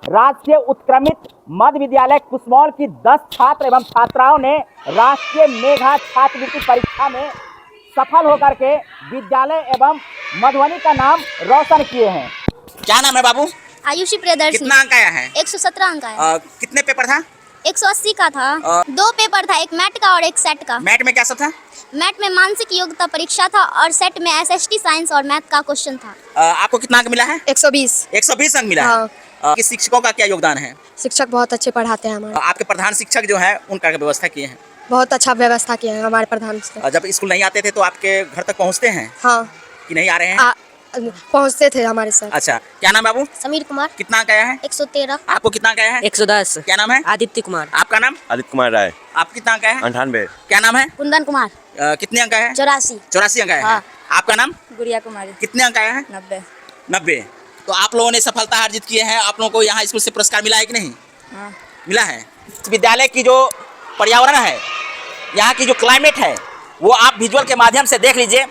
राजकीय उत्क्रमित मध्य विद्यालय कुसमौल की 10 छात्र एवं छात्राओं ने राष्ट्रीय मेधा छात्रवृत्ति परीक्षा में सफल होकर के विद्यालय एवं मधुबनी का नाम रोशन किए हैं। क्या नाम है बाबू? आयुषी प्रियदर्शनी। कितना अंक आया है? 117 अंक आया। कितने पेपर था? 180 का था। 2 पेपर था, एक मैट का और एक सेट का। मैट में क्या सब था? मैट में मानसिक योग्यता परीक्षा था और सेट में एसएसटी साइंस और मैथ का क्वेश्चन था। आपको कितना अंक मिला है? 120। 120 अंक मिला है। कि शिक्षकों का क्या योगदान है? शिक्षक बहुत अच्छे पढ़ाते हैं हमारे। आपके प्रधान शिक्षक जो है उनका व्यवस्था किए हैं? बहुत अच्छा व्यवस्था किया है हमारे प्रधान शिक्षक। जब स्कूल नहीं आते थे तो आपके घर तक पहुंचते हैं? हाँ। कि नहीं आ रहे हैं? पहुंचते थे हमारे साथ। अच्छा, क्या नाम है बाबू? समीर कुमार। कितना अंक आया है? 113। आपको कितना अंक आया है? 110। क्या नाम है? आदित्य कुमार। आपका नाम? आदित्य कुमार राय। आप कितना अंक आया है? 98। क्या नाम है? कुंदन कुमार। कितने अंक आए हैं? 84। 84 अंक आए हैं। हाँ। आपका नाम? गुड़िया कुमारी। कितने अंक आए हैं? 90। 90। तो आप लोगों ने सफलता अर्जित किए हैं। आप लोगों को यहाँ स्कूल से पुरस्कार मिला है कि नहीं? हाँ। मिला है। विद्यालय की जो पर्यावरण है, यहाँ की जो क्लाइमेट है, वो आप विजुअल के माध्यम से देख लीजिए।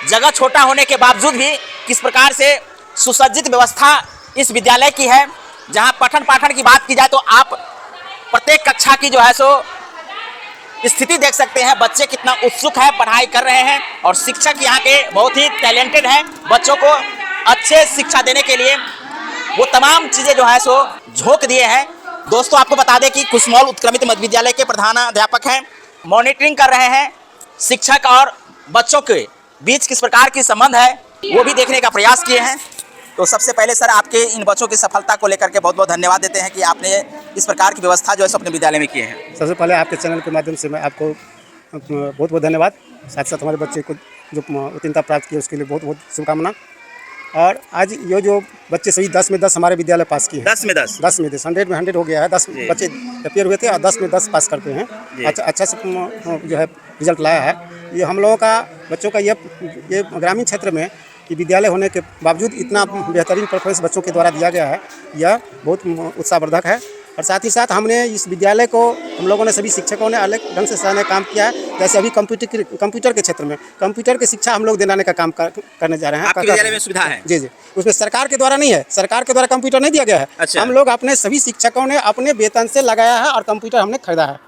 जगह छोटा होने के बावजूद भी किस प्रकार से सुसज्जित व्यवस्था इस विद्यालय की है। जहाँ पठन पाठन की बात की जाए तो आप प्रत्येक कक्षा की जो है सो स्थिति देख सकते हैं। बच्चे कितना उत्सुक है, पढ़ाई कर रहे हैं और शिक्षक यहाँ के बहुत ही टैलेंटेड हैं। बच्चों को अच्छे शिक्षा देने के लिए वो तमाम चीज़ें जो है सो झोंक दिए हैं। दोस्तों, आपको बता दें कि कुसमौल उत्क्रमित मध्य विद्यालय के प्रधानाध्यापक हैं, मॉनिटरिंग कर रहे हैं। शिक्षक और बच्चों के बीच किस प्रकार की संबंध है वो भी देखने का प्रयास किए हैं। तो सबसे पहले सर, आपके इन बच्चों की सफलता को लेकर के बहुत बहुत धन्यवाद देते हैं कि आपने इस प्रकार की व्यवस्था जो है अपने विद्यालय में किए हैं। सबसे पहले आपके चैनल के माध्यम से मैं आपको बहुत बहुत धन्यवाद। साथ साथ हमारे बच्चे को जो उत्तीर्णता प्राप्त की उसके लिए बहुत बहुत शुभकामना। और आज ये जो बच्चे सभी 10 में 10 हमारे विद्यालय पास किए हैं। 10 में 10? 10 में 10, 100 में 100 हो गया है। 10 बच्चे अपियर हुए थे और 10 में 10 पास करते हैं। अच्छा से जो है रिजल्ट लाया है। ये हम लोगों का बच्चों का ये ग्रामीण क्षेत्र में कि विद्यालय होने के बावजूद इतना बेहतरीन परफॉर्मेंस बच्चों के द्वारा दिया गया है, यह बहुत उत्साहवर्धक है। और साथ ही साथ हमने इस विद्यालय को हम लोगों ने सभी शिक्षकों ने अलग ढंग से सराहनीय काम किया है। जैसे अभी कंप्यूटर के क्षेत्र में कंप्यूटर की शिक्षा हम लोग दिलाने का काम करने जा रहे हैं। आपके विद्यालय में सुविधा है? जी। उसमें सरकार के द्वारा नहीं है, सरकार के द्वारा कंप्यूटर नहीं दिया गया है। अच्छा। हम लोग अपने सभी शिक्षकों ने अपने वेतन से लगाया है और कंप्यूटर हमने खरीदा है।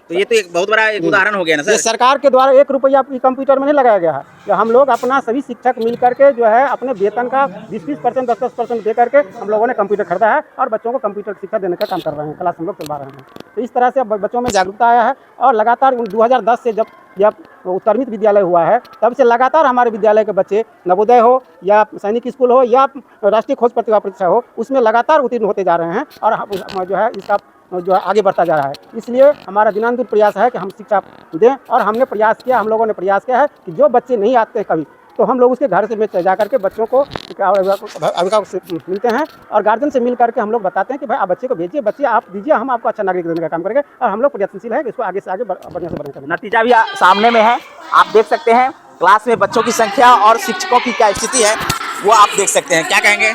तो ये तो एक बहुत बड़ा एक उदाहरण हो गया ना सर। ये सरकार के द्वारा 1 रुपया कंप्यूटर में नहीं लगाया गया है। तो हम लोग अपना सभी शिक्षक मिल करके जो है अपने वेतन का 20-20%, 10-10% दे करके हम लोगों ने कंप्यूटर खरीदा है और बच्चों को कंप्यूटर शिक्षा देने का काम कर रहे हैं। क्लास हम लोग चलवा रहे हैं। तो इस तरह से बच्चों में जागरूकता आया है और लगातार 2010 से जब यह उत्क्रमित विद्यालय हुआ है तब से लगातार हमारे विद्यालय के बच्चे नवोदय हो या सैनिक स्कूल हो या राष्ट्रीय खोज प्रतिभा परीक्षा हो, उसमें लगातार उत्तीर्ण होते जा रहे हैं और जो है इसका जो है आगे बढ़ता जा रहा है। इसलिए हमारा दिनानुदिन प्रयास है कि हम शिक्षा दें और हमने प्रयास किया, हम लोगों ने प्रयास किया है कि जो बच्चे नहीं आते कभी तो हम लोग उसके घर से में जा करके बच्चों को अभिभावक से मिलते हैं और गार्जियन से मिल करके हम लोग बताते हैं कि भाई आप बच्चे को भेजिए, बच्चे आप दीजिए, हम आपको अच्छा नागरिक देने का काम करेंगे। और हम लोग प्रयत्नशील है कि इसको आगे से आगे बढ़िया से बढ़िया करें। नतीजा भी सामने में है, आप देख सकते हैं। क्लास में बच्चों की संख्या और शिक्षकों की क्या स्थिति है वो आप देख सकते हैं। क्या कहेंगे?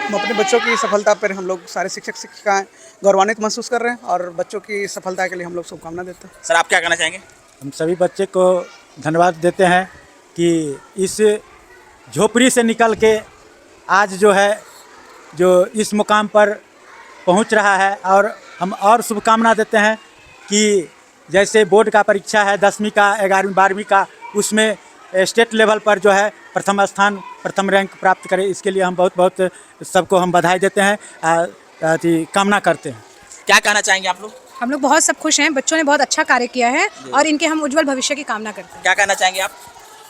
हम अपने बच्चों की सफलता पर हम लोग सारे शिक्षक शिक्षिकाएँ गौरवान्वित महसूस कर रहे हैं और बच्चों की सफलता के लिए हम लोग शुभकामना देते हैं। सर, आप क्या कहना चाहेंगे? हम सभी बच्चे को धन्यवाद देते हैं कि इस झोपड़ी से निकल के आज जो है जो इस मुकाम पर पहुंच रहा है। और हम और शुभकामना देते हैं कि जैसे बोर्ड का परीक्षा है 10वीं का, 11वीं 12वीं का, उसमें स्टेट लेवल पर जो है प्रथम स्थान, प्रथम रैंक प्राप्त करें। इसके लिए हम बहुत सबको हम बधाई देते हैं, कामना करते हैं। क्या कहना चाहेंगे आप लोग? हम लोग बहुत सब खुश हैं, बच्चों ने बहुत अच्छा कार्य किया है और इनके हम उज्जवल भविष्य की कामना करते हैं। क्या कहना चाहेंगे आप?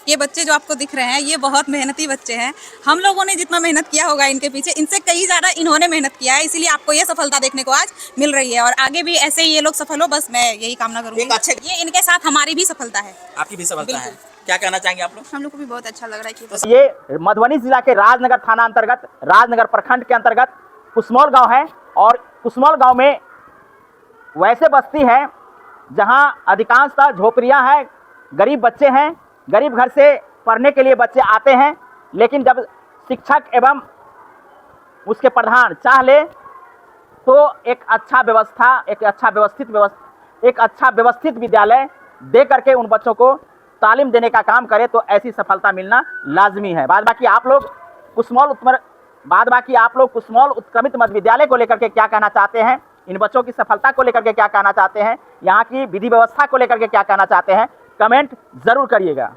ये बच्चे जो आपको दिख रहे हैं ये बहुत मेहनती बच्चे हैं। हम लोगों ने जितना मेहनत किया होगा इनके पीछे, इनसे कई ज़्यादा इन्होंने मेहनत किया है, इसीलिए आपको ये सफलता देखने को आज मिल रही है। और आगे भी ऐसे ही ये लोग सफल हो, बस मैं यही कामना करूँगी। ये इनके साथ हमारी भी सफलता है। आपकी भी सफलता है। क्या कहना चाहेंगे आप लोग? हम लोग को भी बहुत अच्छा लग रहा है कि तो ये मधुबनी जिला के राजनगर थाना अंतर्गत, राजनगर प्रखंड के अंतर्गत कुसमौल गाँव है। और कुसमौल गाँव में वैसे बस्ती है जहाँ अधिकांशतः झोपड़ियाँ हैं, गरीब बच्चे हैं, गरीब घर से पढ़ने के लिए बच्चे आते हैं। लेकिन जब शिक्षक एवं उसके प्रधान चाह ले तो एक अच्छा व्यवस्थित विद्यालय दे करके उन बच्चों को तालीम देने का काम करे तो ऐसी सफलता मिलना लाजमी है। बाद बाकी आप लोग कुसमौल बाद बाकी आप लोग कुसमोल उत्क्रमित मध्य विद्यालय को लेकर के क्या कहना चाहते हैं, इन बच्चों की सफलता को लेकर के क्या कहना चाहते हैं, यहाँ की विधि व्यवस्था को लेकर के क्या कहना चाहते हैं, कमेंट जरूर करिएगा।